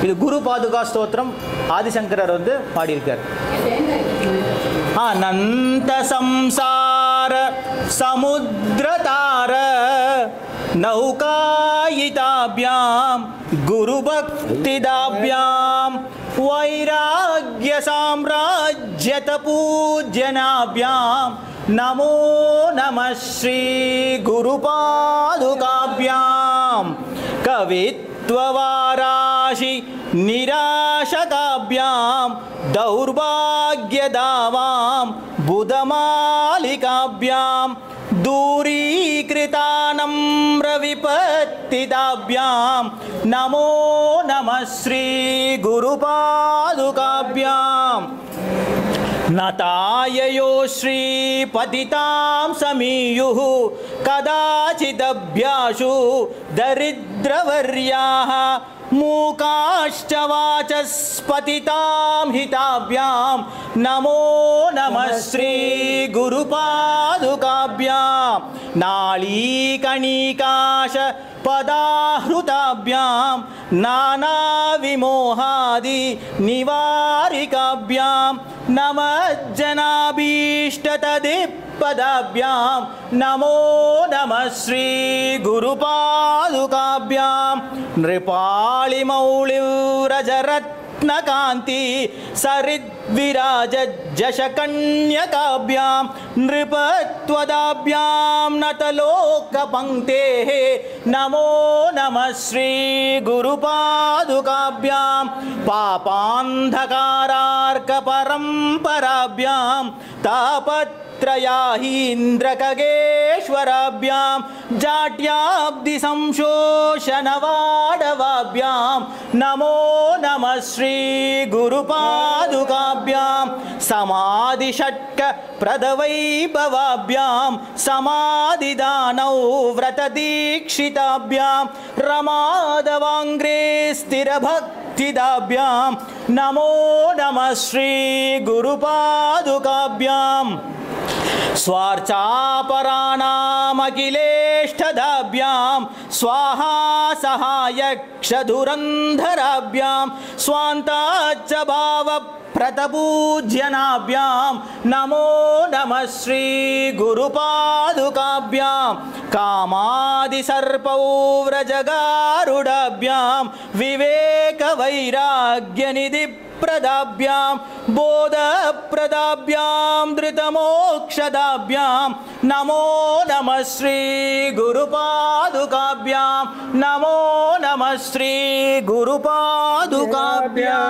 இது குரு பாதுகா ஸ்தோத்திரம் ஆதிசங்கரர் வந்து பாடியிருக்கார். அனந்த சம்சார சமுத்திரதார நௌகாயிதாப்யாம் குரு பக்திதாப்யாம் வைராக்ய சாம்ராஜ்யத பூஜ்யனாப்யாம் நமோ நமः ஸ்ரீ குரு பாதுகாப்யாம் கவித்வவாராஷி நிராசகாப்யாம் दौर्भाग्यदावां बुधमालिकाभ्यां दूरीकृतानम्रविपत्तिदाभ्यां नमो नमः श्री गुरुपादुकाभ्यां नताययो श्रीपतितां समीयुः कदाचिदभ्याशु दरिद्रवर्याः मूकाश्च वाचस्पतितां हिताभ्यां नमो नमः श्री गुरुपादुकाभ्यां नालीकणिकाश पदाहृताभ्यां नानाविमोहादि निवारिकाभ्यां नमज्जनाभीष्टतदिपदाभ्यां नमो नमः श्री गुरुपादुकाभ्यां नृपालिमौलिव्रजरत्नकान्ति सरिद्विराजजशकन्यकाभ्यां नृपत्वदाभ्यां नतलोकपङ्क्तेः नमो नमः श्री गुरुपादुकाभ्यां पापान्धकारार्कपरम्पराभ्यां तापत्रयाहीन्द्रखगेश्वराभ्यां जाट्याब्धिसंशोषणवाडवाभ्यां नमो नमः श्री गुरुपादुकाभ्यां समाधिषट्क प्रदवैभवाभ्यां समाधिदानौ व्रतदीक्षिताभ्यां रमादवाङ्ग्रे स्थिरभक्तिदाभ्यां नमो नमः श्री गुरुपादुकाभ्यां स्वार्चापराणामखिलेष्टदाभ्यां स्वाहा सहायक्षधुरन्धराभ्यां स्वान्ताच्च भावप्रतपूज्यनाभ्यां नमो नमः श्री गुरुपादुकाभ्यां कामादिसर्पौव्रजगारुडाभ्यां विवेकवैराग्यनिधि प्रदाभ्यां बोधप्रदाभ्यां धृतमोक्षदाभ्यां नमो नमः श्री गुरुपादुकाभ्यां नमो नमः श्री गुरुपादुकाभ्यां